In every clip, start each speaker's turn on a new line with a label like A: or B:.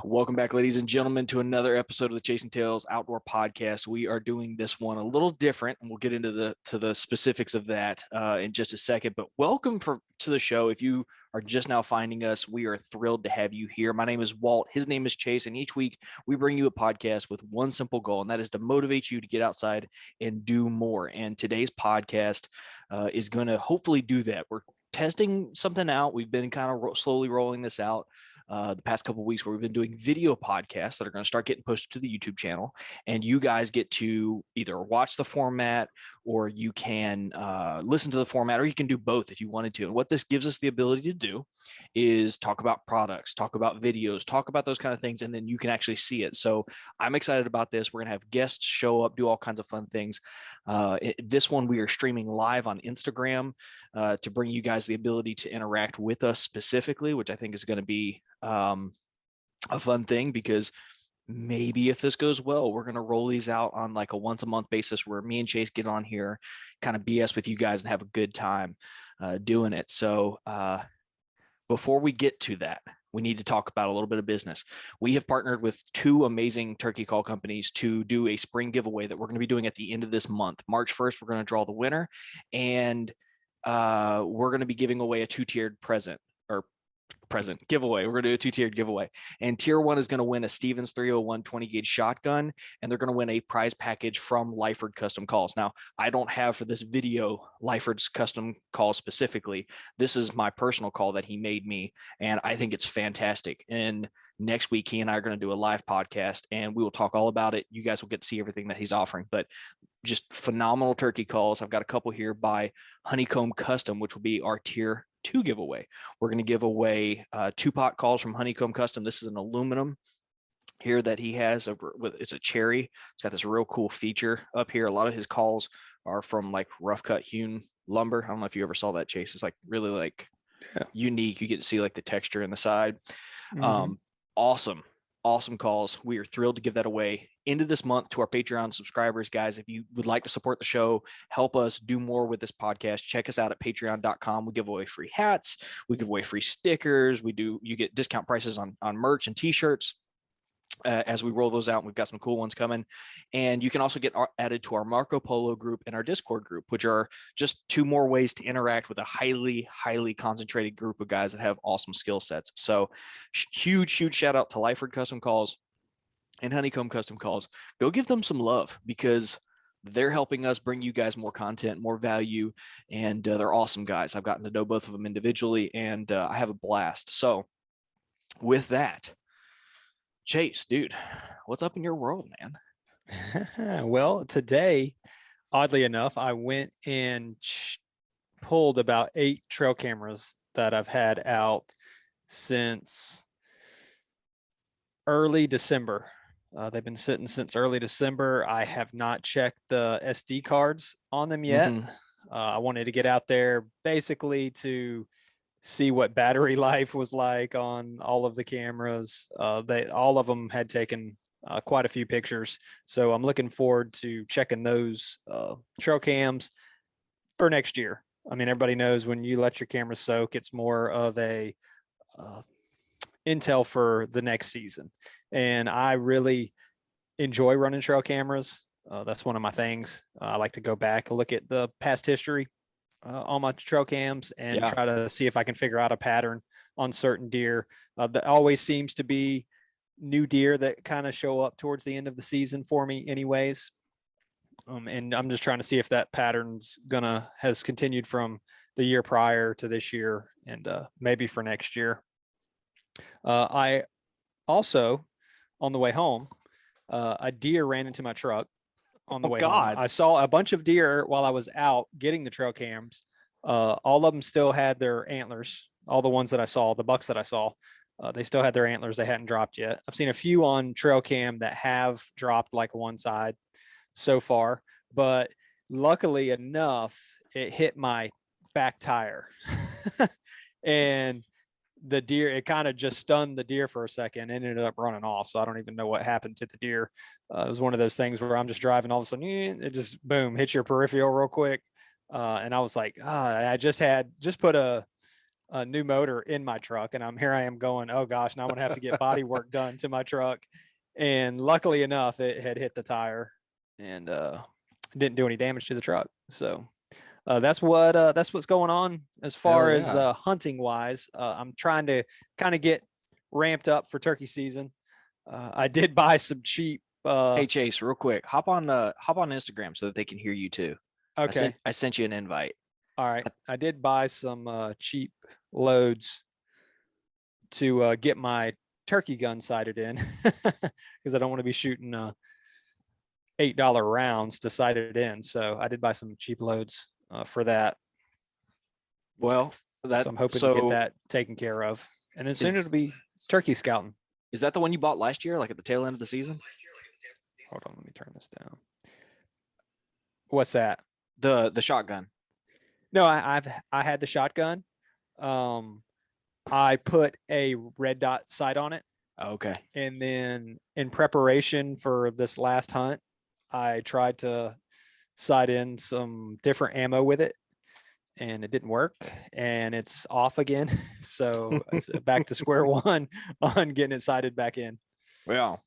A: Welcome back, ladies and gentlemen, to another episode of the Chasing Tails Outdoor Podcast. We are doing this one a little different, and we'll get into the specifics of that in just a second. But welcome to the show. If you are just now finding us, we are thrilled to have you here. My name is Walt. His name is Chase, and each week we bring you a podcast with one simple goal, and that is to motivate you to get outside and do more. And today's podcast is going to hopefully do that. We're testing something out. We've been kind of slowly rolling this out the past couple of weeks, where we've been doing video podcasts that are going to start getting posted to the YouTube channel, and you guys get to either watch the format, or you can listen to the format, or you can do both if you wanted to. And what this gives us the ability to do is talk about products, talk about videos, talk about those kind of things, and then you can actually see it. So I'm excited about this. We're going to have guests show up, do all kinds of fun things. This one we are streaming live on Instagram to bring you guys the ability to interact with us specifically, which I think is going to be a fun thing, because maybe if this goes well, we're going to roll these out on like a once a month basis, where me and Chase get on here, kind of BS with you guys and have a good time doing it. So before we get to that, we need to talk about a little bit of business. We have partnered with two amazing turkey call companies to do a spring giveaway that we're going to be doing at the end of this month. March 1st, we're going to draw the winner, and we're going to be giving away a two-tiered giveaway. We're going to do a two-tiered giveaway, and tier one is going to win a Stevens 301 20 gauge shotgun, and they're going to win a prize package from Lyford Custom Calls. Now, I don't have for this video Lyford's custom call specifically. This is my personal call that he made me, and I think it's fantastic. And next week, he and I are going to do a live podcast, and we will talk all about it. You guys will get to see everything that he's offering, but just phenomenal turkey calls. I've got a couple here by Honeycomb Custom, which will be our tier 2 giveaway. We're going to give away 2-pot calls from Honeycomb Custom. This is an aluminum here that he has. It's a cherry. It's got this real cool feature up here. A lot of his calls are from like rough cut hewn lumber. I don't know if you ever saw that, Chase. It's like really like unique. You get to see like the texture in the side. Awesome calls. We are thrilled to give that away into this month to our Patreon subscribers. Guys, if you would like to support the show, help us do more with this podcast, check us out at patreon.com. We give away free hats. We give away free stickers. You get discount prices on merch and t-shirts as we roll those out. We've got some cool ones coming, and you can also get added to our Marco Polo group and our Discord group, which are just two more ways to interact with a highly concentrated group of guys that have awesome skill sets. So huge shout out to Lyford Custom Calls and Honeycomb Custom Calls. Go give them some love, because they're helping us bring you guys more content, more value, and they're awesome guys. I've gotten to know both of them individually, and I have a blast. So with that, Chase, dude, what's up in your world, man?
B: Well, today, oddly enough, I went and pulled about 8 trail cameras that I've had out since early December. They've been sitting since early December. I have not checked the SD cards on them yet. I wanted to get out there basically to see what battery life was like on all of the cameras. All of them had taken quite a few pictures, so I'm looking forward to checking those trail cams for next year. I mean, everybody knows when you let your camera soak, it's more of a intel for the next season, and I really enjoy running trail cameras. That's one of my things. I like to go back and look at the past history on my trail cams and try to see if I can figure out a pattern on certain deer. That always seems to be new deer that kind of show up towards the end of the season for me anyways. And I'm just trying to see if that pattern's has continued from the year prior to this year, and maybe for next year. I also, on the way home, a deer ran into my truck on the way home. I saw a bunch of deer while I was out getting the trail cams. All of them still had their antlers. All the ones that I saw, the bucks that I saw, they still had their antlers. They hadn't dropped yet. I've seen a few on trail cam that have dropped like one side so far, but luckily enough, it hit my back tire and the deer, it kind of just stunned the deer for a second and ended up running off. So I don't even know what happened to the deer. It was one of those things where I'm just driving, all of a sudden it just boom, hits your peripheral real quick. And I was like, I just put a a new motor in my truck, and I am going, oh gosh, now I'm gonna have to get body work done to my truck. And luckily enough, it had hit the tire and didn't do any damage to the truck. So that's what's going on as
A: Hell
B: far as
A: yeah.
B: hunting wise. I'm trying to kind of get ramped up for turkey season. I did buy some cheap.
A: Hey Chase, real quick, hop on Instagram so that they can hear you too.
B: Okay,
A: I sent you an invite.
B: all right. I did buy some cheap loads to get my turkey gun sighted in because I don't want to be shooting $8 rounds to sight it in. So I did buy some cheap loads for that.
A: Well,
B: So I'm hoping to get that taken care of, and then soon it'll be turkey scouting.
A: Is that the one you bought last year, like at the tail end of the season?
B: Hold on, let me turn this down. What's that?
A: The shotgun.
B: No, I had the shotgun. I put a red dot sight on it.
A: Okay.
B: And then in preparation for this last hunt, I tried to sight in some different ammo with it, and it didn't work, and it's off again. So it's back to square one on getting it sighted back in.
A: Well,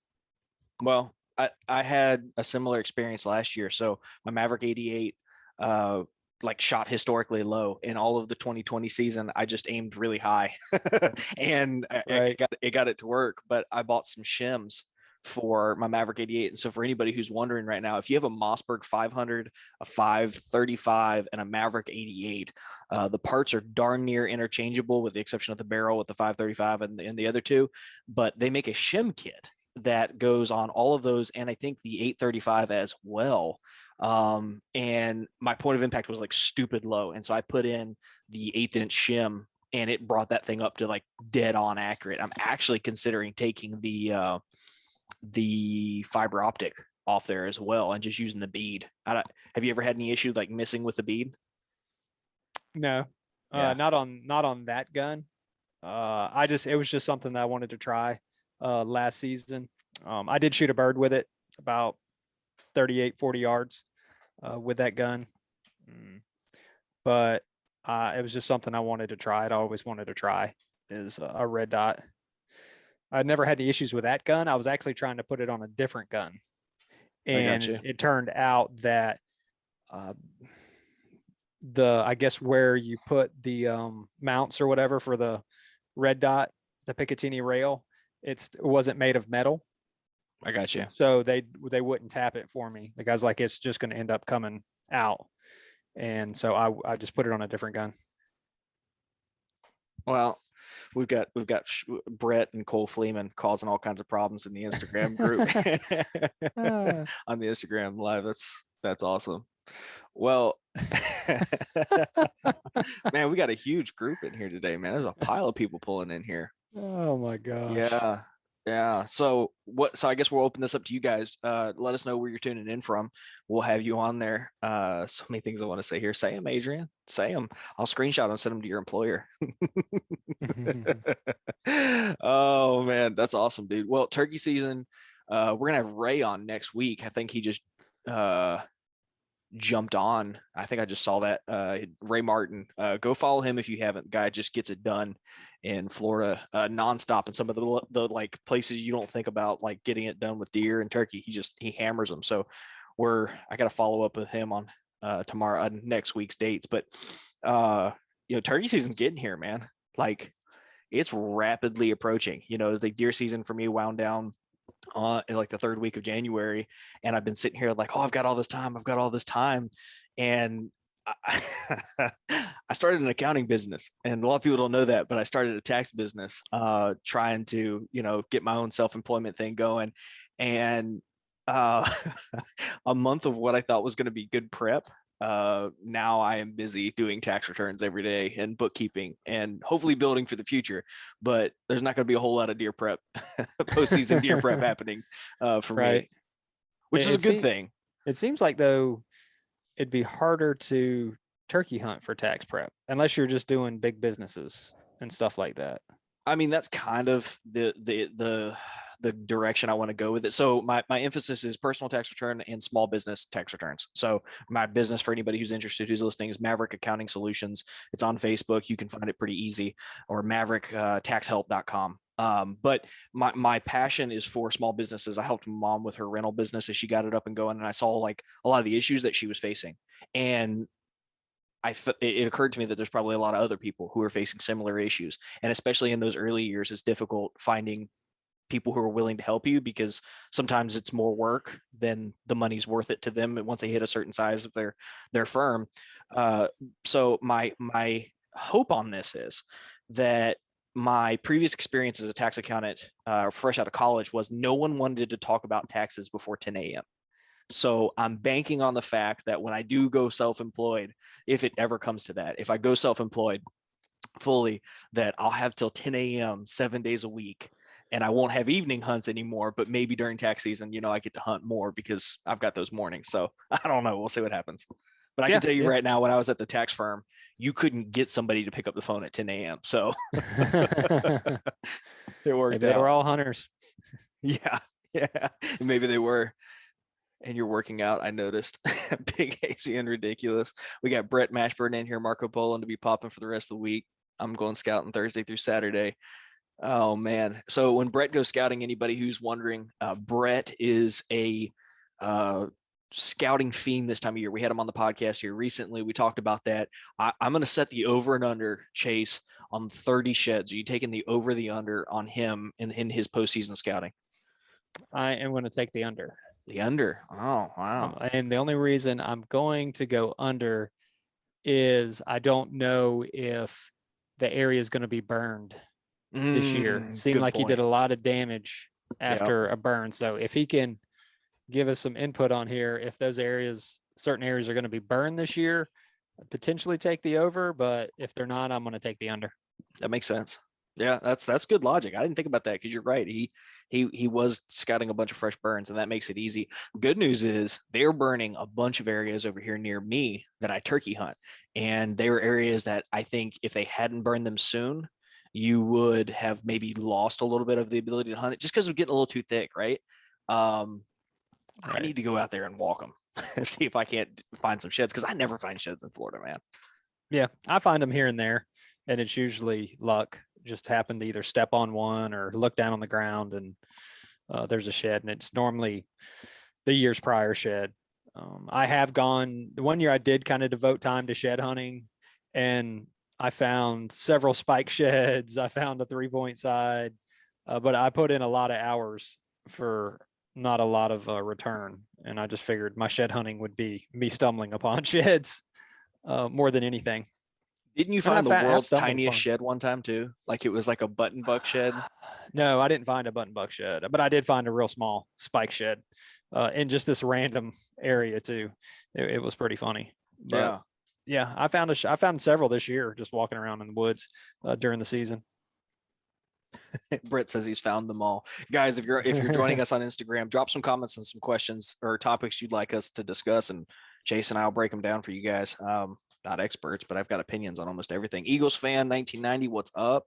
A: I had a similar experience last year. So my Maverick 88 like shot historically low in all of the 2020 season. I just aimed really high and
B: Right.
A: it got it to work, but I bought some shims for my Maverick 88. And so for anybody who's wondering right now, if you have a Mossberg 500, a 535, and a Maverick 88, the parts are darn near interchangeable with the exception of the barrel with the 535 and the other two, but they make a shim kit that goes on all of those, and I think the 835 as well. And my point of impact was like stupid low, and so I put in the 1/8 inch shim, and it brought that thing up to like dead on accurate. I'm actually considering taking the fiber optic off there as well and just using the bead. Have you ever had any issue like missing with the bead?
B: No,
A: Yeah.
B: not on that gun. It was just something that I wanted to try last season. I did shoot a bird with it about 38, 40 yards with that gun. But it was just something I wanted to try. I always wanted to try is a red dot. I'd never had any issues with that gun. I was actually trying to put it on a different gun.
A: I got
B: And
A: you.
B: it turned out that I guess where you put the mounts or whatever for the red dot, the Picatinny rail, it wasn't made of metal.
A: I got you.
B: So they wouldn't tap it for me. The guy's like, it's just going to end up coming out. And so I just put it on a different gun.
A: Well, we've got Brett and Cole Fleeman causing all kinds of problems in the Instagram group on the Instagram live. That's awesome. Well, man, we got a huge group in here today, man. There's a pile of people pulling in here.
B: Oh my gosh.
A: Yeah. Yeah. So I guess we'll open this up to you guys. Let us know where you're tuning in from. We'll have you on there. So many things I want to say here. Say them, Adrian. Say them. I'll screenshot them, send them to your employer. Oh man, that's awesome, dude. Well, turkey season. We're gonna have Ray on next week. I think he just jumped on. I think I just saw that. Ray Martin. Go follow him if you haven't. Guy just gets it done in Florida nonstop, and some of the like places you don't think about, like getting it done with deer and turkey. He hammers them. So I got to follow up with him on tomorrow next week's dates. But turkey season's getting here, man. Like it's rapidly approaching. The deer season for me wound down in like the third week of January, and I've been sitting here like, oh, I've got all this time, and I started an accounting business, and a lot of people don't know that, but I started a tax business, trying to get my own self-employment thing going, and a month of what I thought was going to be good prep. Now I am busy doing tax returns every day and bookkeeping and hopefully building for the future, but there's not going to be a whole lot of deer prep, postseason deer prep happening for me, which is a good thing.
B: It seems like though it'd be harder to turkey hunt for tax prep unless you're just doing big businesses and stuff like that.
A: I mean, that's kind of the the direction I want to go with it. So my emphasis is personal tax return and small business tax returns. So my business, for anybody who's interested, who's listening, is Maverick Accounting Solutions. It's on Facebook. You can find it pretty easy, or mavericktaxhelp.com. But my passion is for small businesses. I helped my mom with her rental business as she got it up and going, and I saw like a lot of the issues that she was facing. And it occurred to me that there's probably a lot of other people who are facing similar issues. And especially in those early years, it's difficult finding people who are willing to help you, because sometimes it's more work than the money's worth it to them once they hit a certain size of their firm. So my hope on this is that my previous experience as a tax accountant, fresh out of college, was no one wanted to talk about taxes before 10 a.m. So I'm banking on the fact that when I do go self-employed, if it ever comes to that, if I go self-employed fully, that I'll have till 10 a.m. 7 days a week, and I won't have evening hunts anymore. But maybe during tax season, I get to hunt more because I've got those mornings. So I don't know. We'll see what happens. But I can tell you right now, when I was at the tax firm, you couldn't get somebody to pick up the phone at 10 a.m. So it worked
B: Maybe they were all hunters.
A: Yeah. Maybe they were. And you're working out, I noticed. Big, hazy, and ridiculous. We got Brett Mashburn in here, Marco Polo, to be popping for the rest of the week. I'm going scouting Thursday through Saturday. Oh, man. So when Brett goes scouting, anybody who's wondering, Brett is a scouting fiend this time of year. We had him on the podcast here recently. We talked about that. I'm going to set the over and under, Chase, on 30 sheds. Are you taking the over, the under on him in his postseason scouting?
B: I am going to take the under.
A: The under. Oh, wow.
B: And the only reason I'm going to go under is I don't know if the area is going to be burned this year. Seemed like he did a lot of damage after a burn. So if he can give us some input on here, if those areas, certain areas, are going to be burned this year, I'd potentially take the over. But if they're not, I'm going to take the under.
A: That makes sense. Yeah, that's good logic. I didn't think about that, because you're right. He was scouting a bunch of fresh burns, and that makes it easy. Good news is they're burning a bunch of areas over here near me that I turkey hunt. And they were areas that I think if they hadn't burned them soon, you would have maybe lost a little bit of the ability to hunt it, just because of getting a little too thick, right? I need to go out there and walk them and see if I can't find some sheds, because I never find sheds in Florida, man.
B: Yeah, I find them here and there, and it's usually luck. Just happened to either step on one or look down on the ground, and there's a shed, and it's normally the years prior shed. I have gone, one year I did kind of devote time to shed hunting, and I found several spike sheds. I found a 3-point side, but I put in a lot of hours for not a lot of return. And I just figured my shed hunting would be me stumbling upon sheds more than anything.
A: Didn't you find the world's tiniest shed one time too? Like it was like a button buck shed?
B: No, I didn't find a button buck shed, but I did find a real small spike shed in just this random area too. It was pretty funny. But yeah, I found several this year just walking around in the woods during the season.
A: Brett says he's found them all. Guys, if you're joining us on Instagram, drop some comments and some questions or topics you'd like us to discuss, and Chase and I'll break them down for you guys. Not experts, but I've got opinions on almost everything. Eagles fan 1990, what's up?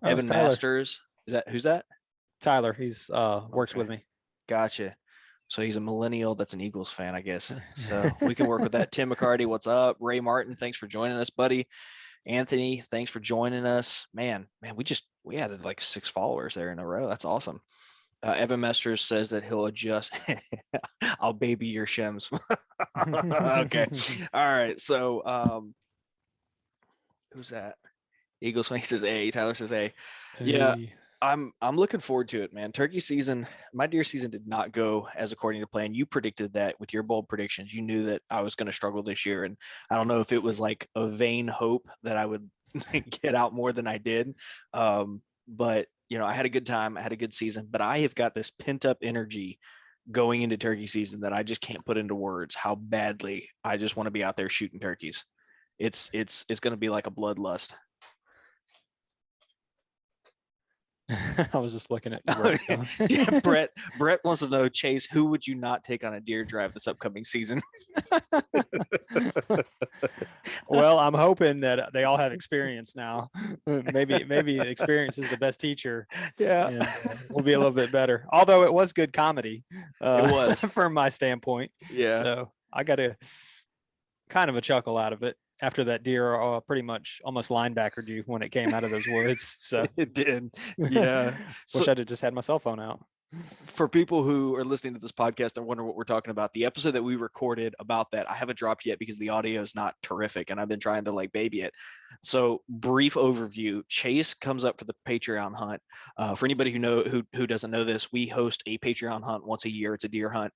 A: Evan Masters, who's that?
B: Tyler. He's works with me.
A: Gotcha. So he's a millennial that's an Eagles fan, I guess. So we can work with that. Tim McCarty, what's up? Ray Martin, thanks for joining us, buddy. Anthony, thanks for joining us. Man, we added like 6 followers there in a row. That's awesome. Evan Masters says that he'll adjust. I'll baby your shims. Okay. All right. So who's that? Eagles fan says A. Tyler says A. Yeah. I'm looking forward to it, man. Turkey season, my deer season did not go as according to plan. You predicted that with your bold predictions. You knew that I was going to struggle this year. And I don't know if it was like a vain hope that I would get out more than I did. But I had a good time. I had a good season, but I have got this pent up energy going into turkey season that I just can't put into words how badly I just want to be out there shooting turkeys. It's going to be like a bloodlust.
B: I was just looking at
A: yeah, Brett wants to know, Chase, who would you not take on a deer drive this upcoming season?
B: Well, I'm hoping that they all have experience now. Maybe experience is the best teacher.
A: Yeah,
B: And we'll be a little bit better. Although it was good comedy,
A: it was.
B: from my standpoint.
A: Yeah,
B: So I got a kind of a chuckle out of it after that deer pretty much almost linebackered you when it came out of those woods. So
A: it did. Yeah. So
B: wish I'd have just had my cell phone out.
A: for people who are listening to this podcast and wonder what we're talking about, the episode that we recorded about that, I haven't dropped yet because the audio is not terrific and I've been trying to like baby it. So brief overview, Chase comes up for the Patreon hunt. For anybody who doesn't know this, we host a Patreon hunt once a year. It's a deer hunt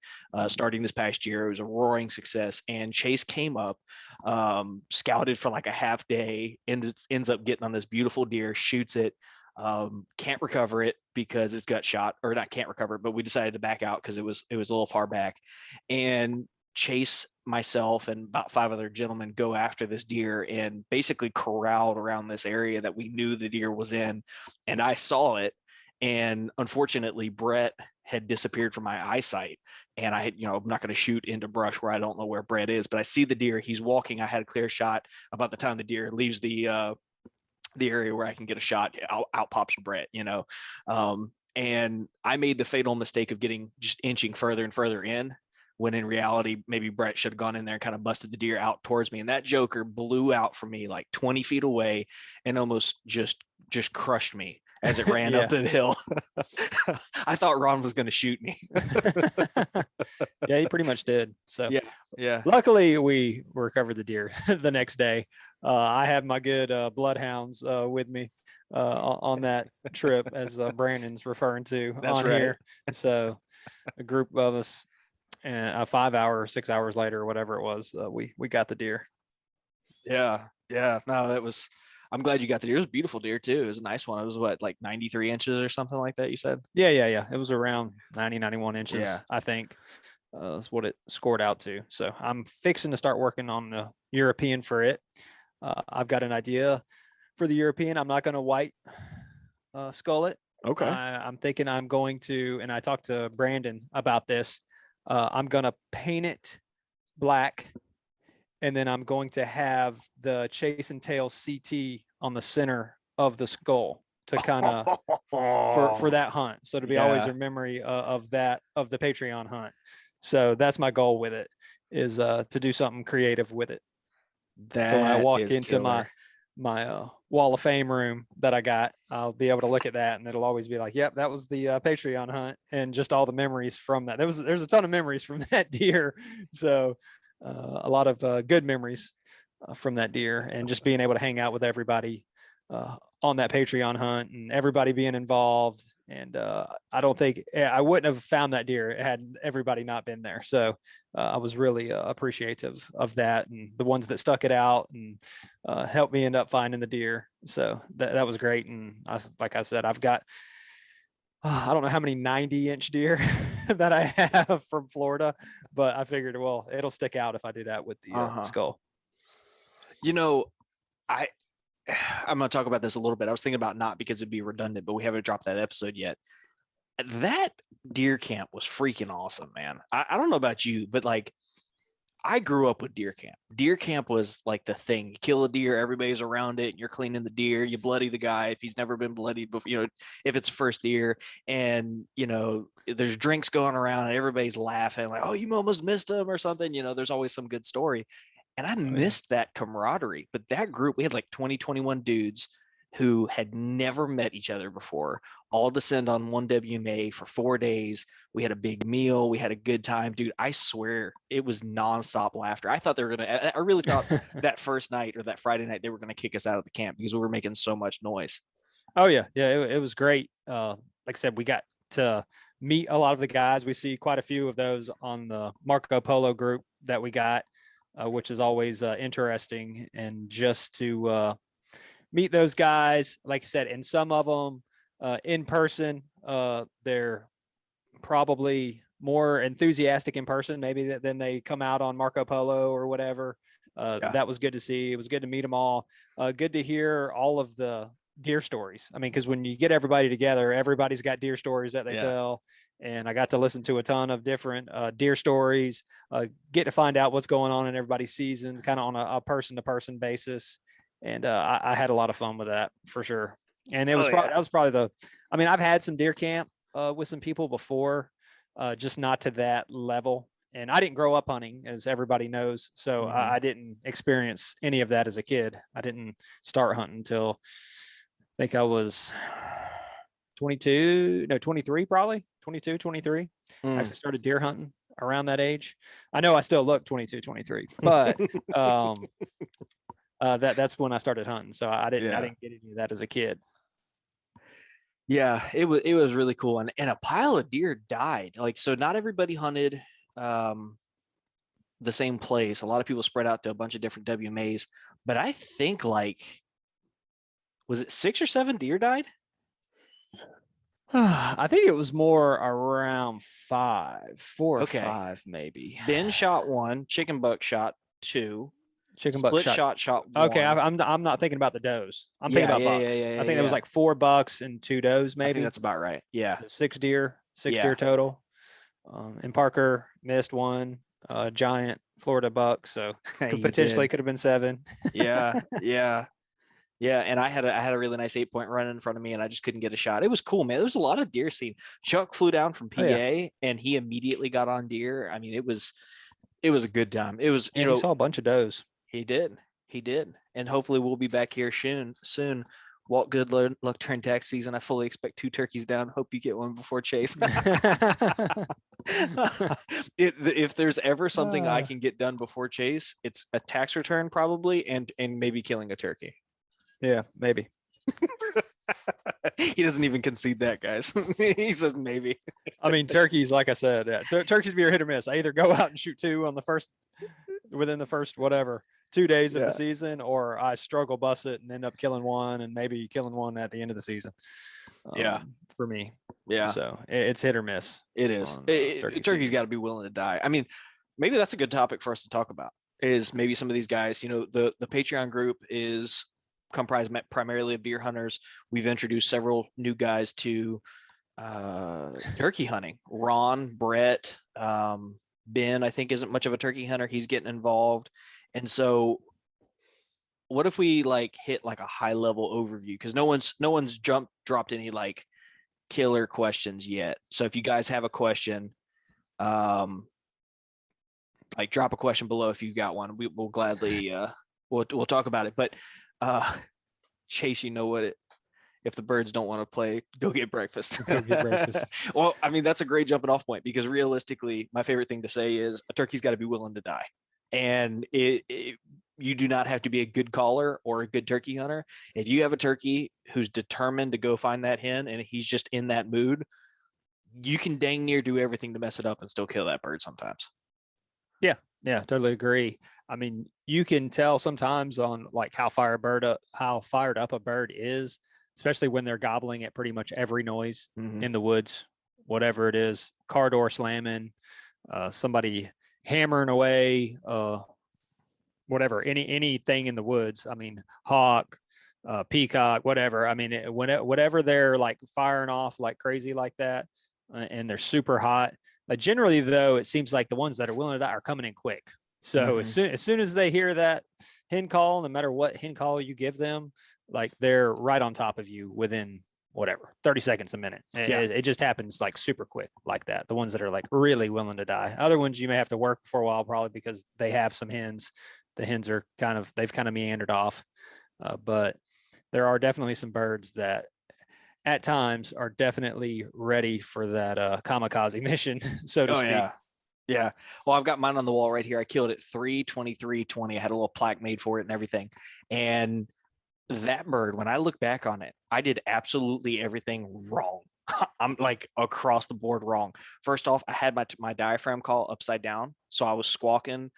A: starting this past year. It was a roaring success. And Chase came up, scouted for like a half day, and ends up getting on this beautiful deer, shoots it, can't recover it because it's got shot, or not can't recover it, but we decided to back out because it was a little far back. And Chase, myself, and about 5 other gentlemen go after this deer and basically corralled around this area that we knew the deer was in. And I saw it. And unfortunately, Brett had disappeared from my eyesight. And I had, I'm not going to shoot into brush where I don't know where Brett is, but I see the deer. He's walking. I had a clear shot. About the time the deer leaves the area where I can get a shot, out pops Brett, and I made the fatal mistake of just inching further and further in, when in reality, maybe Brett should have gone in there and kind of busted the deer out towards me. And that joker blew out from me like 20 feet away and almost just crushed me as it ran up the hill. I thought Ron was going to shoot me.
B: Yeah, he pretty much did. So
A: yeah.
B: Luckily, we recovered the deer the next day. I have my good bloodhounds with me on that trip, as Brandon's referring to.
A: That's
B: on
A: right.
B: here. So a group of us, and 5 hours, 6 hours later, or whatever it was, we got the deer.
A: Yeah. No, that was. I'm glad you got the deer. It was a beautiful deer too. It was a nice one. It was what, like 93 inches or something like that, you said?
B: Yeah. It was around 91 inches, I think. Is what it scored out to. So I'm fixing to start working on the European for it. I've got an idea for the European. I'm not going to white skull it.
A: Okay.
B: I'm thinking I'm going to, and I talked to Brandon about this. I'm going to paint it black, and then I'm going to have the Chase and Tail CT on the center of the skull to kind of for that hunt. So to be always a memory of the Patreon hunt. So that's my goal with it, is to do something creative with it. So when I walk into my Wall of Fame room that I got, I'll be able to look at that, and it'll always be like, yep, that was the Patreon hunt, and just all the memories from that. There's a ton of memories from that deer. So a lot of good memories from that deer, and just being able to hang out with everybody on that Patreon hunt, and everybody being involved. And I don't think I wouldn't have found that deer had everybody not been there. So I was really appreciative of that, and the ones that stuck it out and helped me end up finding the deer. So that was great. And like I said, I've got, I don't know how many 90-inch deer that I have from Florida, but I figured, well, it'll stick out if I do that with the skull.
A: I'm going to talk about this a little bit. I was thinking about, not because it'd be redundant, but we haven't dropped that episode yet. That deer camp was freaking awesome, man. I don't know about you, but like, I grew up with deer camp. Deer camp was like the thing. You kill a deer, everybody's around it, and you're cleaning the deer. You bloody the guy if he's never been bloodied before, if it's first deer, and there's drinks going around and everybody's laughing like, oh, you almost missed him or something. There's always some good story. And I missed that camaraderie. But that group, we had like 21 dudes who had never met each other before, all descend on one WMA for 4 days. We had a big meal. We had a good time. Dude, I swear it was nonstop laughter. I thought I really thought that first night, or that Friday night, they were going to kick us out of the camp because we were making so much noise.
B: Oh, yeah. Yeah, it was great. Like I said, we got to meet a lot of the guys. We see quite a few of those on the Marco Polo group that we got. Which is always interesting, and just to meet those guys, like I said, and some of them in person, they're probably more enthusiastic in person maybe than they come out on Marco Polo or whatever. That was good to see. It was good to meet them all. Good to hear all of the deer stories. I mean, because when you get everybody together, everybody's got deer stories that they tell, and I got to listen to a ton of different deer stories, get to find out what's going on in everybody's season, kind of on a person-to-person basis. And I had a lot of fun with that for sure. And it was that was probably I mean, I've had some deer camp with some people before, just not to that level. And I didn't grow up hunting, as everybody knows. So I didn't experience any of that as a kid. I didn't start hunting until I think I was 23, probably 22, 23. Actually started deer hunting around that age. I know I still look 22, 23, but that's when I started hunting. So I didn't get any of that as a kid.
A: Yeah, it was really cool. And a pile of deer died. Like, so not everybody hunted the same place. A lot of people spread out to a bunch of different WMAs, but I think was it 6 or 7 deer died?
B: I think it was more around 4 or 5, maybe.
A: Ben shot 1, Chicken Buck shot 2,
B: Chicken Buck
A: shot 1.
B: Okay, I'm not thinking about the does. I'm thinking about bucks. I think it was like 4 bucks and 2 does, maybe.
A: I think that's about right. Yeah.
B: 6 deer total. And Parker missed 1 giant Florida buck, so could have been 7.
A: Yeah. And I had a really nice 8-point run in front of me, and I just couldn't get a shot. It was cool, man. There was a lot of deer seen. Chuck flew down from PA, and he immediately got on deer. I mean, it was a good time. It was,
B: he saw a bunch of does.
A: He did, and hopefully we'll be back here soon. Walt, good luck during tax season. I fully expect 2 turkeys down. Hope you get one before Chase. If there's ever something I can get done before Chase, it's a tax return probably, and maybe killing a turkey.
B: Yeah, maybe.
A: He doesn't even concede that, guys. He says maybe.
B: I mean, turkeys, like I said, turkeys be a hit or miss. I either go out and shoot 2 within the first 2 days of the season, or I struggle bust it and end up killing 1 and maybe killing 1 at the end of the season. For me.
A: Yeah.
B: So it's hit or miss.
A: It is. Turkey's got to be willing to die. I mean, maybe that's a good topic for us to talk about, is maybe some of these guys, the Patreon group is comprised primarily of deer hunters. We've introduced several new guys to turkey hunting. Ron, Brett, Ben, I think, isn't much of a turkey hunter. He's getting involved. And so what if we hit a high level overview? Because no one's dropped any killer questions yet. So if you guys have a question, drop a question below if you've got one. We'll gladly we'll talk about it. But Chase, if the birds don't want to play, go get breakfast. Well, I mean, that's a great jumping off point, because realistically, my favorite thing to say is a turkey's got to be willing to die. And you do not have to be a good caller or a good turkey hunter. If you have a turkey who's determined to go find that hen and he's just in that mood, you can dang near do everything to mess it up and still kill that bird sometimes.
B: Yeah, totally agree. I mean, you can tell sometimes on how fired up a bird is, especially when they're gobbling at pretty much every noise in the woods, whatever it is, car door slamming, somebody hammering away, whatever, anything in the woods. I mean, hawk, peacock, whatever. I mean, whatever they're firing off like crazy like that, and they're super hot. Generally, though, it seems like the ones that are willing to die are coming in quick. So as soon as they hear that hen call, no matter what hen call you give them, they're right on top of you within 30 seconds, a minute. It just happens super quick like that. The ones that are really willing to die. Other ones you may have to work for a while, probably because they have some hens. The hens are they've kind of meandered off. But there are definitely some birds that at times are definitely ready for that kamikaze mission, so to speak.
A: Yeah. Well, I've got mine on the wall right here. I killed it 3/23/20. I had a little plaque made for it and everything. And that bird, when I look back on it, I did absolutely everything wrong. I'm across the board wrong. First off, I had my diaphragm call upside down. So I was squawking,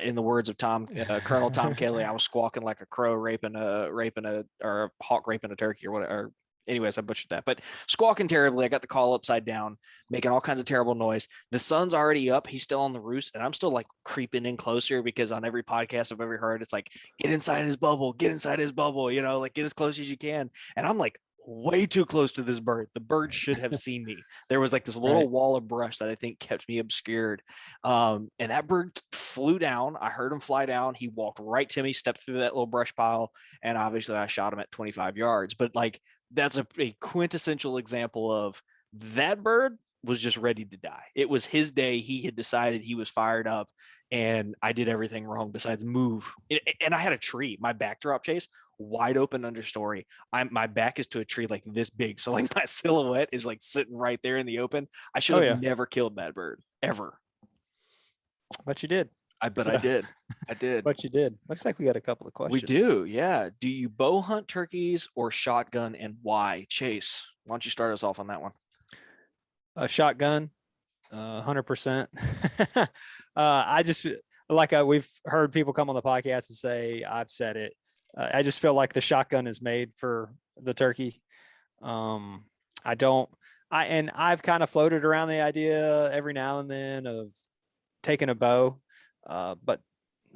A: in the words of Colonel Tom Kelly, I was squawking like a crow raping a hawk raping a turkey or whatever. Anyways, I butchered that, but squawking terribly. I got the call upside down, making all kinds of terrible noise. The sun's already up. He's still on the roost, and I'm still creeping in closer, because on every podcast I've ever heard, it's get inside his bubble, get inside his bubble, get as close as you can. And I'm way too close to this bird. The bird should have seen me. There was like this little
B: Right.
A: wall of brush that I think kept me obscured. And that bird flew down. I heard him fly down. He walked right to me, stepped through that little brush pile, and obviously I shot him at 25 yards. But like that's a quintessential example of that bird was just ready to die. It was his day. He had decided he was fired up, and I did everything wrong besides move. And I had a tree, my backdrop chase, wide open understory. My back is to a tree like this big, so like my silhouette is like sitting right there in the open. I should
B: Oh
A: have
B: yeah,
A: never killed that bird ever.
B: but you did.
A: But
B: So,
A: I did. I did.
B: but you did. Looks like we got a couple of
A: We
B: questions.
A: do, yeah. Do you bow hunt turkeys or shotgun, and why? Chase, why don't you start us off on that one?
B: A shotgun, 100%. I just like we've heard people come on the podcast and say, I've said it. I just feel like the shotgun is made for the turkey. I don't. I've kind of floated around the idea every now and then of taking a bow, but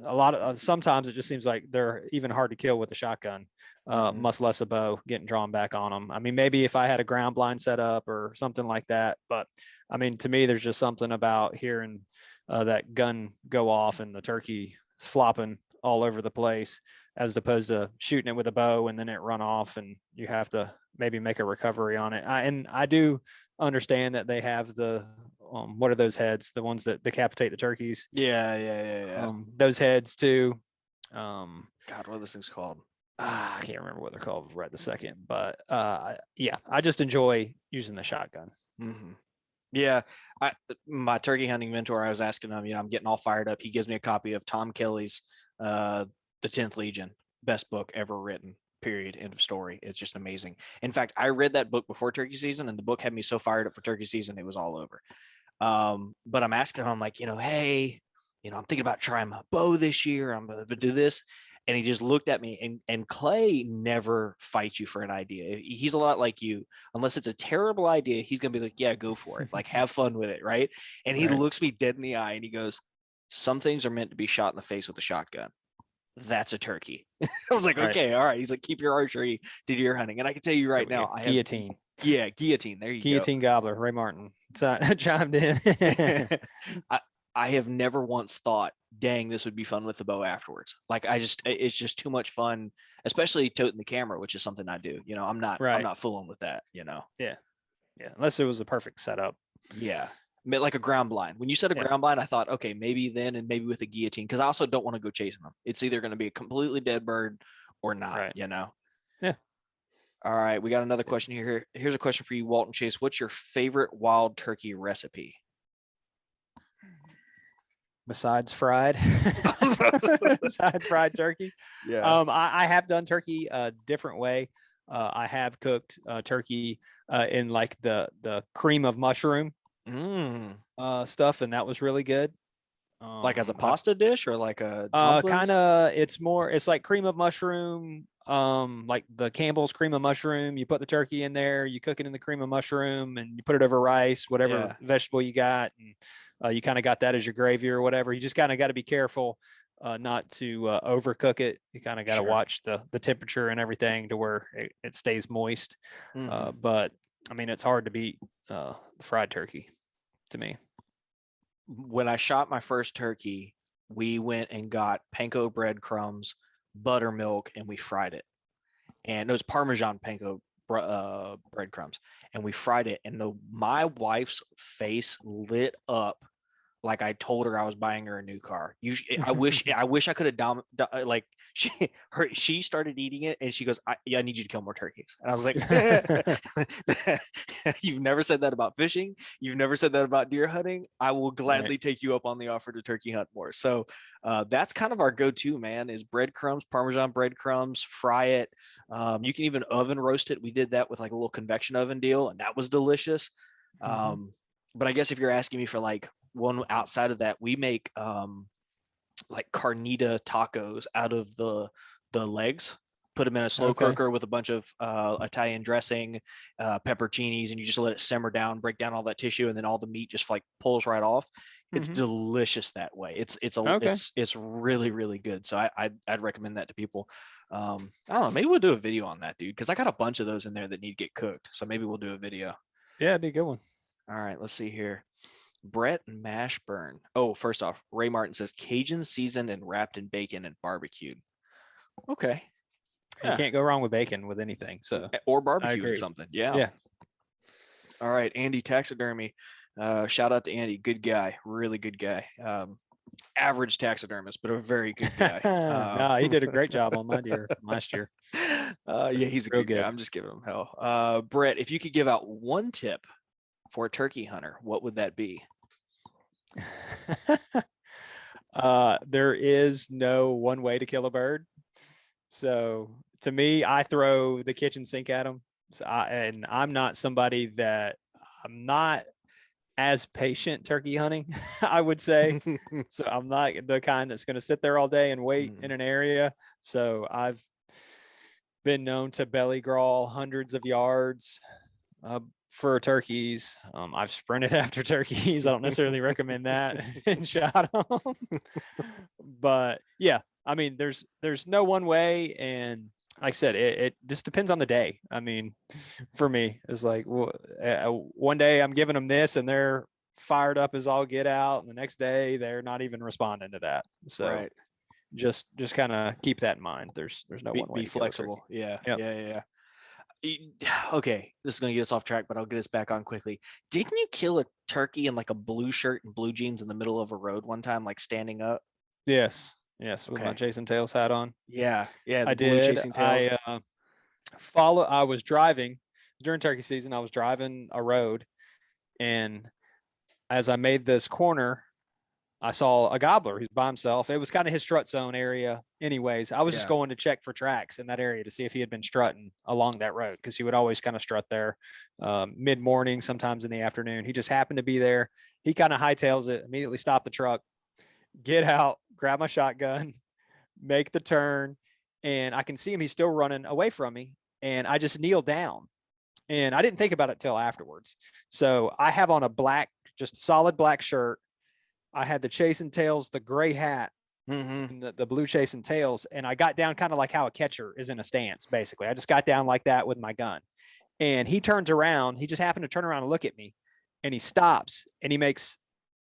B: a lot of sometimes it just seems like they're even hard to kill with a shotgun, much less a bow getting drawn back on them. I mean, maybe if I had a ground blind set up or something like that, but I mean, to me, there's just something about hearing that gun go off and the turkey flopping all over the place, as opposed to shooting it with a bow and then it run off and you have to maybe make a recovery on it. And I do understand that they have the what are those heads? The ones that decapitate the turkeys.
A: Yeah.
B: Those heads too.
A: God, what are those things called?
B: I can't remember what they're called right this second, but yeah, I just enjoy using the shotgun.
A: Mm-hmm. Yeah, my turkey hunting mentor, I was asking him, I'm getting all fired up. He gives me a copy of Tom Kelly's The 10th Legion, best book ever written. Period. End of story. It's just amazing. In fact, I read that book before turkey season, and the book had me so fired up for turkey season, it was all over. But I'm asking him, like, hey, I'm thinking about trying my bow this year. I'm going to do this. And he just looked at me, and Clay never fights you for an idea. He's a lot like you. Unless it's a terrible idea, he's going to be like, yeah, go for it. Like, have fun with it. Right. And he looks me dead in the eye and he goes, some things are meant to be shot in the face with a shotgun. That's a turkey. I was like, okay, all right. He's like, keep your archery to deer hunting. And I can tell you right now, I have
B: guillotine.
A: Yeah, guillotine. There you
B: Guillotine
A: go.
B: gobbler, Ray Martin. Chimed in.
A: I have never once thought, dang, this would be fun with the bow afterwards. Like it's just too much fun, especially toting the camera, which is something I do. I'm not fooling with that.
B: Yeah. Unless it was a perfect setup.
A: Yeah. Like a ground blind. When you said a ground blind, I thought, okay, maybe then, and maybe with a guillotine, because I also don't want to go chasing them. It's either going to be a completely dead bird or not.
B: Right.
A: Yeah.
B: All
A: right, we got another question here. Here's a question for you, Walton Chase. What's your favorite wild turkey recipe?
B: Besides fried, besides fried turkey.
A: Yeah.
B: I have done turkey a different way. I have cooked turkey in like the cream of mushroom stuff, and that was really good.
A: Like as a pasta dish or like a
B: kind of, it's like cream of mushroom, like the Campbell's cream of mushroom. You put the turkey in there, you cook it in the cream of mushroom, and you put it over rice, whatever vegetable you got, and you kind of got that as your gravy or whatever. You just kind of got to be careful not to overcook it. You kind of got to watch the temperature and everything to where it stays moist. But I mean, it's hard to beat the fried turkey to me.
A: When I shot my first turkey, we went and got panko breadcrumbs, buttermilk, and we fried it. And it was Parmesan panko breadcrumbs, and we fried it. And my wife's face lit up like I told her I was buying her a new car. I wish I could have like she started eating it and she goes, I need you to kill more turkeys. And I was like, you've never said that about fishing. You've never said that about deer hunting. I will gladly take you up on the offer to turkey hunt more. So that's kind of our go-to, man, is breadcrumbs, Parmesan breadcrumbs, fry it. You can even oven roast it. We did that with like a little convection oven deal, and that was delicious. But I guess if you're asking me for like one outside of that, we make like carnita tacos out of the legs, put them in a slow
B: Okay.
A: cooker with a bunch of Italian dressing, pepperoncinis, and you just let it simmer down, break down all that tissue, and then all the meat just like pulls right off. It's
B: Mhm.
A: delicious that way.
B: Okay.
A: It's really really good. So I'd recommend that to people. I don't know. Maybe we'll do a video on that, dude, because I got a bunch of those in there that need to get cooked. So maybe we'll do a video.
B: Yeah, it'd be a good one.
A: All right, let's see here. Brett Mashburn. Oh, first off, Ray Martin says Cajun seasoned and wrapped in bacon and barbecued. Okay.
B: You
A: Yeah.
B: can't go wrong with bacon with anything. So
A: Or
B: I
A: barbecue or
B: agree.
A: something. Yeah.
B: Yeah.
A: All right. Andy Taxidermy. Shout out to Andy. Good guy. Really good guy. Average taxidermist, but a very good guy.
B: No, he did a great job on my deer from last year.
A: Yeah, he's a
B: Real
A: good guy.
B: good.
A: I'm just giving him hell. Brett, if you could give out one tip for a turkey hunter, what would that be?
B: There is no one way to kill a bird. So to me, I throw the kitchen sink at them. So and I'm not somebody that I'm not as patient turkey hunting, I would say. So I'm not the kind that's going to sit there all day and wait in an area. So I've been known to belly crawl hundreds of yards for turkeys. I've sprinted after turkeys. I don't necessarily recommend that and shot them. But yeah, I mean, there's no one way, and like I said, it just depends on the day. I mean, for me, it's like one day I'm giving them this, and they're fired up as all get out, and the next day they're not even responding to that. So
A: Right.
B: just kind of keep that in mind. There's no one way
A: Be
B: to kill a
A: flexible.
B: turkey.
A: Yeah.
B: Yep.
A: Yeah. Okay, this is going to get us off track, but I'll get us back on quickly. Didn't you kill a turkey in like a blue shirt and blue jeans in the middle of a road one time, like standing up?
B: Yes. With my
A: Okay.
B: Jason Tails hat on.
A: Yeah. Yeah. The
B: I
A: blue
B: did.
A: chasing tails.
B: I was driving during turkey season. I was driving a road, and as I made this corner, I saw a gobbler. He's by himself. It was kind of his strut zone area. Anyways, I was just
A: Yeah.
B: going to check for tracks in that area to see if he had been strutting along that road, because he would always kind of strut there mid morning, sometimes in the afternoon. He just happened to be there. He kind of hightails it, immediately stop the truck, get out, grab my shotgun, make the turn, and I can see him. He's still running away from me. And I just kneel down, and I didn't think about it till afterwards. So I have on a black, just solid black shirt. I had the chasing tails, the gray hat, and the blue chasing tails. And I got down kind of like how a catcher is in a stance, basically. I just got down like that with my gun. And he turns around. He just happened to turn around and look at me, and he stops, and he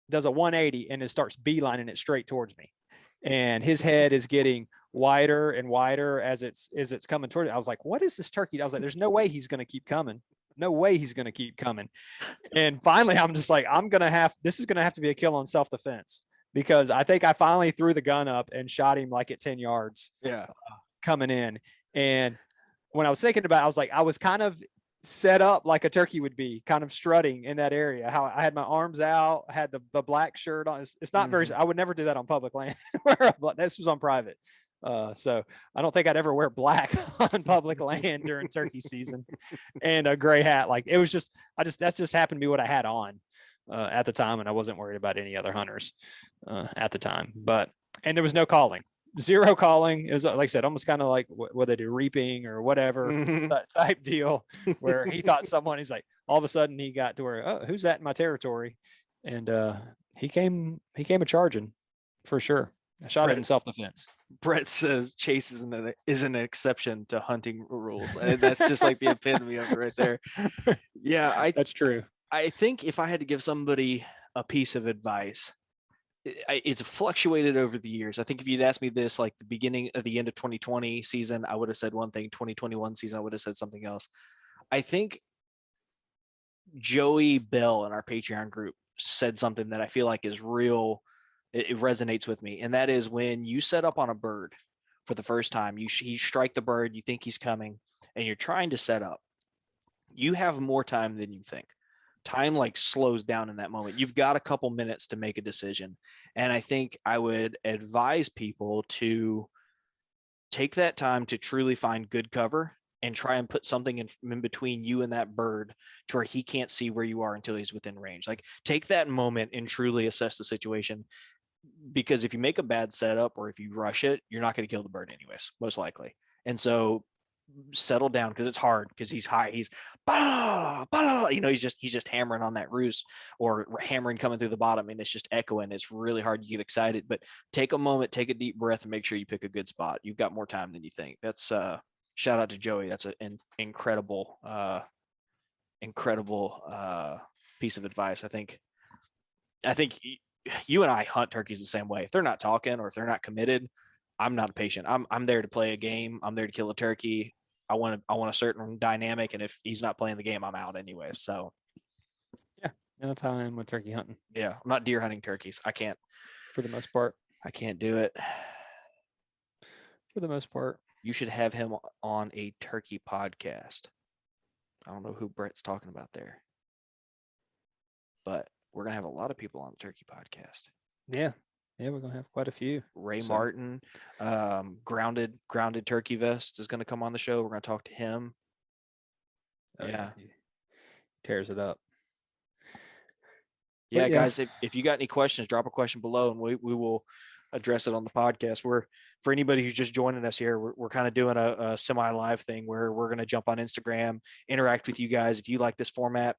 B: does a 180 and then starts beelining it straight towards me. And his head is getting wider and wider as it's coming toward it. I was like, what is this turkey? I was like, there's no way he's going to keep coming. No way he's going to keep coming. And finally, I'm just like, this is going to have to be a kill on self-defense, because I think I finally threw the gun up and shot him like at 10 yards.
A: Yeah.
B: Coming in. And when I was thinking about it, I was like, I was kind of set up like a turkey would be, kind of strutting in that area. How I had my arms out, I had the black shirt on. It's not very, I would never do that on public land. This was on private. So I don't think I'd ever wear black on public land during turkey season, and a gray hat. Like, it was that's just happened to be what I had on at the time. And I wasn't worried about any other hunters at the time, and there was no calling. Zero calling. It was, like I said, almost kind of like what they do, reaping or whatever type deal, where he thought he's like, all of a sudden he got to where, oh, who's that in my territory? And he came a charging for sure. I shot it in self-defense.
A: Brett says chase is an exception to hunting rules. And that's just like the epitome of it right there. Yeah,
B: that's true.
A: I think if I had to give somebody a piece of advice, it's fluctuated over the years. I think if you'd asked me this like the beginning of the end of 2020 season, I would have said one thing. 2021 season, I would have said something else. I think Joey Bell in our Patreon group said something that I feel like is real. It resonates with me. And that is, when you set up on a bird for the first time, you strike the bird, you think he's coming, and you're trying to set up, you have more time than you think. Time like slows down in that moment. You've got a couple minutes to make a decision. And I think I would advise people to take that time to truly find good cover and try and put something in between you and that bird to where he can't see where you are until he's within range. Like, take that moment and truly assess the situation, because if you make a bad setup or if you rush it, you're not going to kill the bird anyways, most likely. And so settle down, because it's hard, because he's high. He's he's just hammering on that roost, or hammering coming through the bottom, and it's just echoing. It's really hard. You get excited, but take a moment, take a deep breath, and make sure you pick a good spot. You've got more time than you think. That's shout out to Joey. That's an incredible piece of advice. I think you and I hunt turkeys the same way. If they're not talking, or if they're not committed, I'm not patient. I'm there to play a game. I'm there to kill a turkey. I want a certain dynamic, and if he's not playing the game, I'm out anyway. So
B: Yeah, that's how I am with turkey hunting
A: yeah, I'm not deer hunting turkeys. I can't.
B: for the most part.
A: I can't do it.
B: For the most part.
A: You should have him on a turkey podcast. I don't know who Brett's talking about there, but we're gonna have a lot of people on the turkey podcast.
B: Yeah. Yeah, we're gonna have quite a few.
A: Ray Martin, grounded turkey vest is going to come on the show. We're going to talk to him.
B: Oh, yeah. He tears it up.
A: Yeah, guys, if you got any questions, drop a question below, and we will address it on the podcast. For anybody who's just joining us here, we're kind of doing a semi-live thing where we're going to jump on Instagram, interact with you guys. If you like this format,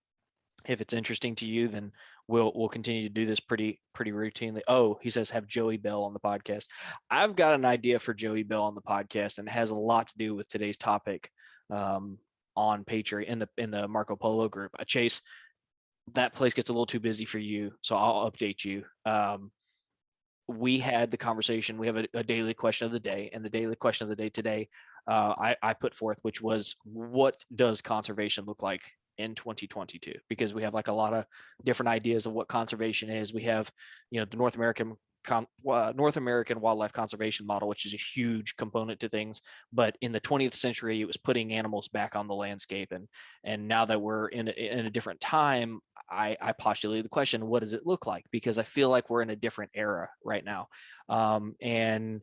A: if it's interesting to you, then we'll continue to do this pretty routinely. Oh, he says have Joey Bell on the podcast. I've got an idea for Joey Bell on the podcast, and it has a lot to do with today's topic on Patreon in the Marco Polo group. Chase, that place gets a little too busy for you, so I'll update you. We had the conversation. We have a daily question of the day, and the daily question of the day today I put forth, which was, what does conservation look like in 2022? Because we have like a lot of different ideas of what conservation is. We have, the North American wildlife conservation model, which is a huge component to things. But in the 20th century, it was putting animals back on the landscape. And now that we're in a different time, I postulated the question, what does it look like? Because I feel like we're in a different era right now. And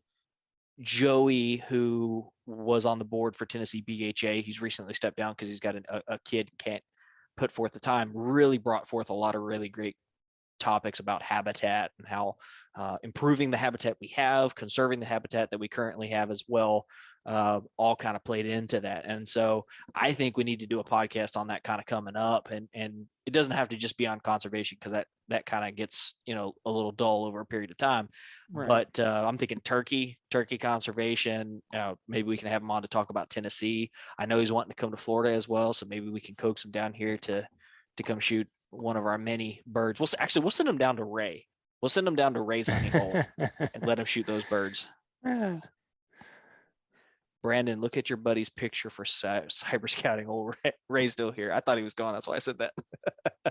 A: Joey, who was on the board for Tennessee BHA, he's recently stepped down because he's got a kid, can't put forth the time, really brought forth a lot of really great topics about habitat and how improving the habitat we have, conserving the habitat that we currently have as well, all kind of played into that. And so I think we need to do a podcast on that kind of coming up, and it doesn't have to just be on conservation, because that kind of gets a little dull over a period of time. Right. But I'm thinking turkey conservation. Maybe we can have him on to talk about Tennessee. I know he's wanting to come to Florida as well, so maybe we can coax him down here to come shoot one of our many birds. We'll send him down to Ray. We'll send him down to Ray's hunting hole and let him shoot those birds. Brandon, look at your buddy's picture for cyber scouting. Oh, Ray's still here. I thought he was gone. That's why I said that.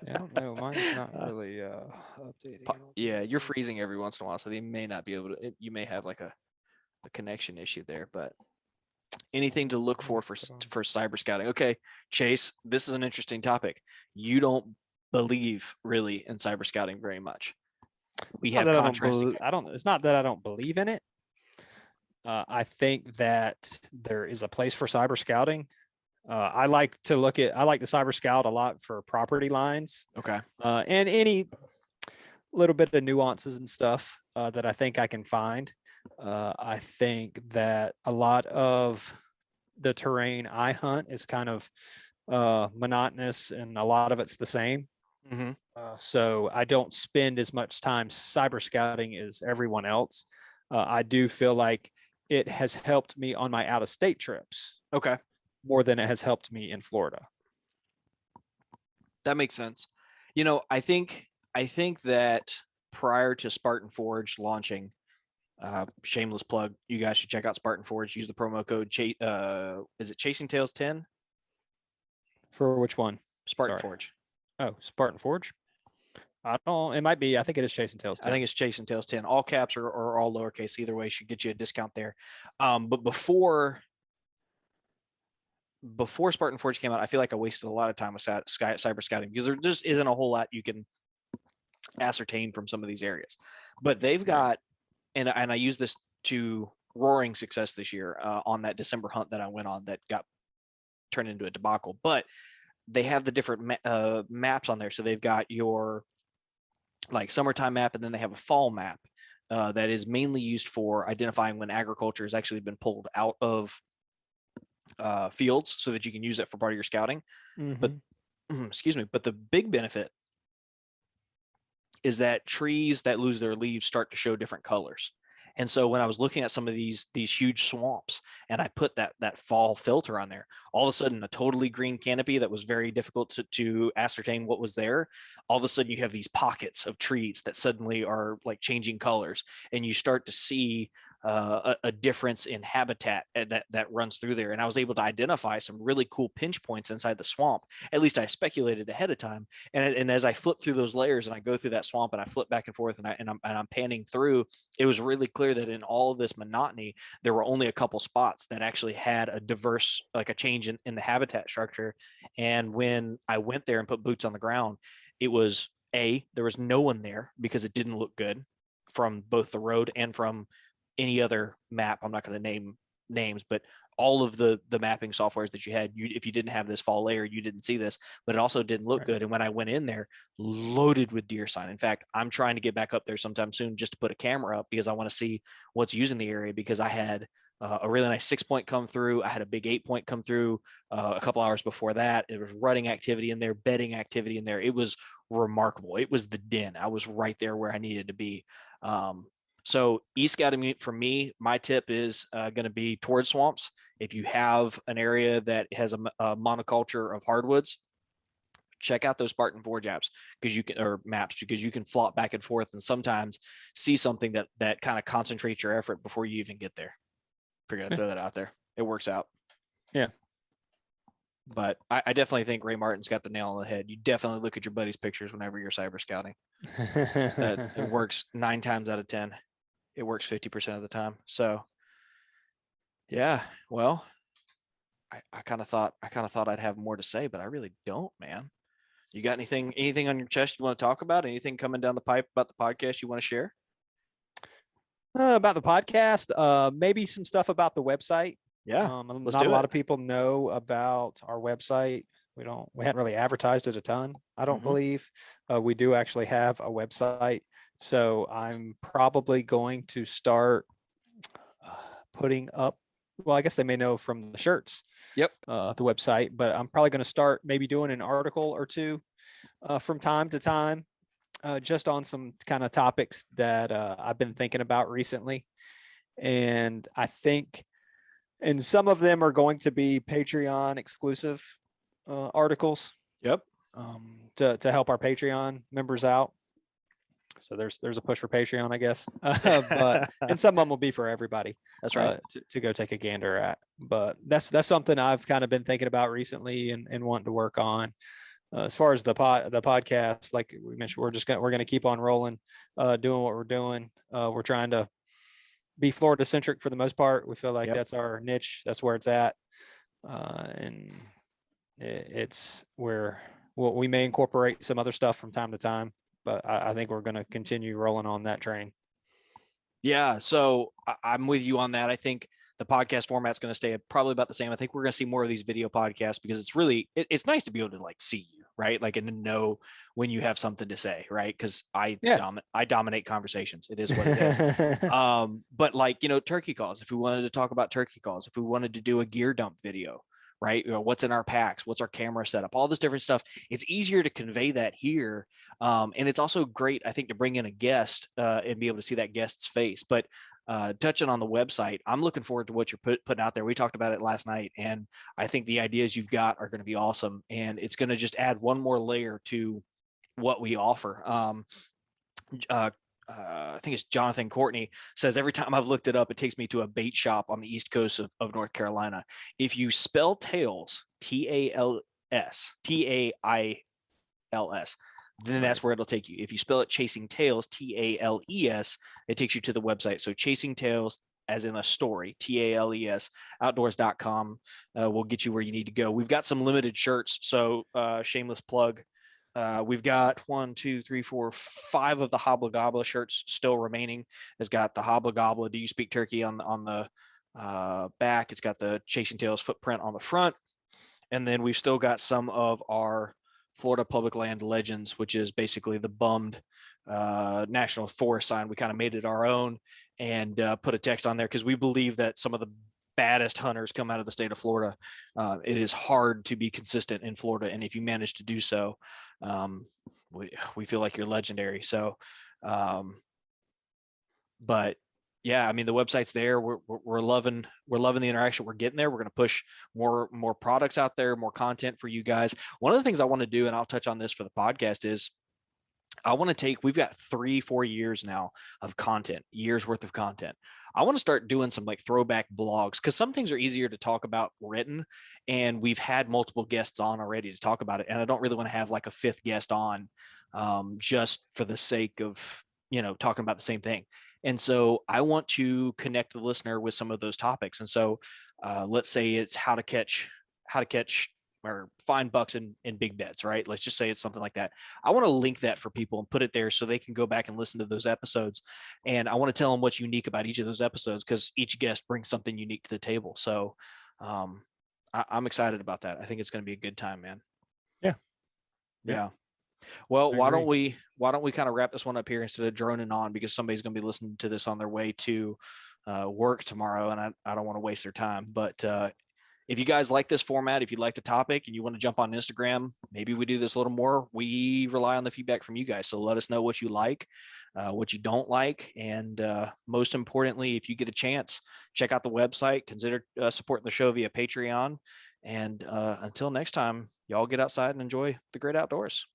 B: Yeah, I don't know. Mine's not really updating.
A: Yeah, you're freezing every once in a while, so they may not be able to. You may have like a connection issue there, but anything to look for cyber scouting. Okay, Chase, this is an interesting topic. You don't believe really in cyber scouting very much. We have contrasting.
B: It's not that I don't believe in it. I think that there is a place for cyber scouting. I like to cyber scout a lot for property lines.
A: Okay.
B: And any little bit of nuances and stuff that I think I can find. I think that a lot of the terrain I hunt is kind of monotonous, and a lot of it's the same.
A: Mm-hmm.
B: So I don't spend as much time cyber scouting as everyone else. I do feel like it has helped me on my out-of-state trips.
A: Okay.
B: More than it has helped me in Florida.
A: That makes sense. I think that prior to Spartan Forge launching, shameless plug, you guys should check out Spartan Forge. Use the promo code is it Chasing Tails 10?
B: For which one?
A: Spartan Forge.
B: Oh, Spartan Forge. It might be. I think it is Chasing Tails 10.
A: I think it's Chasing Tails 10. All caps or all lowercase. Either way, should get you a discount there. But before Spartan Forge came out, I feel like I wasted a lot of time with cyber scouting, because there just isn't a whole lot you can ascertain from some of these areas. But they've got, and I use this to roaring success this year on that December hunt that I went on that got turned into a debacle. But they have the different maps on there. So they've got your like summertime map, and then they have a fall map that is mainly used for identifying when agriculture has actually been pulled out of fields so that you can use it for part of your scouting. But excuse me, but the big benefit is that trees that lose their leaves start to show different colors. And so when I was looking at some of these huge swamps and I put that fall filter on there, all of a sudden a totally green canopy that was very difficult to ascertain what was there, all of a sudden you have these pockets of trees that suddenly are like changing colors, and you start to see a difference in habitat that runs through there. And I was able to identify some really cool pinch points inside the swamp. At least I speculated ahead of time. And as I flip through those layers and I go through that swamp and I flip back and forth and I'm panning through, it was really clear that in all of this monotony, there were only a couple spots that actually had a diverse, like a change in the habitat structure. And when I went there and put boots on the ground, it was there was no one there because it didn't look good from both the road and from any other map. I'm not going to name names, but all of the mapping softwares that you had, if you didn't have this fall layer, you didn't see this, but it also didn't look good. And when I went in there, loaded with deer sign. In fact, I'm trying to get back up there sometime soon just to put a camera up because I want to see what's using the area, because I had a really nice 6-point come through. I had a big 8-point come through a couple hours before that. It was rutting activity in there, bedding activity in there. It was remarkable. It was the den. I was right there where I needed to be. So e-scouting for me, my tip is going to be towards swamps. If you have an area that has a monoculture of hardwoods, check out those Spartan Forge apps or maps, because you can flop back and forth and sometimes see something that kind of concentrates your effort before you even get there. Figure to throw that out there. It works out.
B: Yeah.
A: But I definitely think Ray Martin's got the nail on the head. You definitely look at your buddy's pictures whenever you're cyber scouting. It works 9 times out of 10. It works 50% of the time. So yeah, well, I kind of thought I'd have more to say, but I really don't, man. You got anything on your chest you want to talk about? Anything coming down the pipe about the podcast you want to share?
B: About the podcast, maybe some stuff about the website.
A: Yeah,
B: not a lot of people know about our website. We hadn't really advertised it a ton, I don't believe. We do actually have a website. So I'm probably going to start putting up, well, I guess they may know from the shirts.
A: Yep.
B: The website, but I'm probably going to start maybe doing an article or two from time to time, just on some kind of topics that I've been thinking about recently. And I think, and some of them are going to be Patreon exclusive articles.
A: Yep.
B: To help our Patreon members out. So there's a push for Patreon, I guess. But and some of them will be for everybody.
A: That's right.
B: To go take a gander at. But that's something I've kind of been thinking about recently and wanting to work on. As far as the podcast, like we mentioned, we're gonna keep on rolling, doing what we're doing. We're trying to be Florida centric for the most part. We feel like that's our niche. That's where it's at. And it's where we may incorporate some other stuff from time to time, but I think we're going to continue rolling on that train.
A: Yeah. So I'm with you on that. I think the podcast format's going to stay probably about the same. I think we're going to see more of these video podcasts because it's really, it's nice to be able to like see you, right? Like, and to know when you have something to say, right? Because I dominate conversations. It is what it is. But like, turkey calls, if we wanted to talk about turkey calls, if we wanted to do a gear dump video, right? What's in our packs, what's our camera setup, all this different stuff. It's easier to convey that here. And it's also great, I think, to bring in a guest and be able to see that guest's face. But touching on the website, I'm looking forward to what you're putting out there. We talked about it last night, and I think the ideas you've got are going to be awesome. And it's going to just add one more layer to what we offer. I think it's Jonathan Courtney says, every time I've looked it up, it takes me to a bait shop on the East Coast of North Carolina. If you spell tails, TAILS, then that's where it'll take you. If you spell it Chasing Tails, TALES, it takes you to the website. So Chasing Tails, as in a story, TALES, outdoors.com will get you where you need to go. We've got some limited shirts. So shameless plug. We've got 1, 2, 3, 4, 5 of the Hobble Gobbler shirts still remaining. It's got the Hobble Gobbler, Do You Speak Turkey on the back. It's got the Chasing Tails footprint on the front. And then we've still got some of our Florida Public Land Legends, which is basically the bummed National Forest sign. We kind of made it our own and put a text on there because we believe that some of the baddest hunters come out of the state of Florida. It is hard to be consistent in Florida, and if you manage to do so, we feel like you're legendary. So, but yeah, I mean, the website's there. We're loving the interaction. We're getting there. We're going to push more products out there, more content for you guys. One of the things I want to do, and I'll touch on this for the podcast, is I want to we've got 3-4 years now of content, years worth of content. I want to start doing some like throwback blogs, because some things are easier to talk about written, and we've had multiple guests on already to talk about it. And I don't really want to have like a fifth guest on just for the sake of, talking about the same thing. And so I want to connect the listener with some of those topics. And so let's say it's how to catch or find bucks in big beds, right? Let's just say it's something like that. I want to link that for people and put it there so they can go back and listen to those episodes. And I want to tell them what's unique about each of those episodes, because each guest brings something unique to the table. So I'm excited about that. I think it's going to be a good time, man. Yeah. Well, why don't we kind of wrap this one up here instead of droning on, because somebody's going to be listening to this on their way to work tomorrow, and I don't want to waste their time. But if you guys like this format, if you like the topic and you want to jump on Instagram, maybe we do this a little more. We rely on the feedback from you guys. So let us know what you like, what you don't like. And most importantly, if you get a chance, check out the website, consider supporting the show via Patreon. And until next time, y'all get outside and enjoy the great outdoors.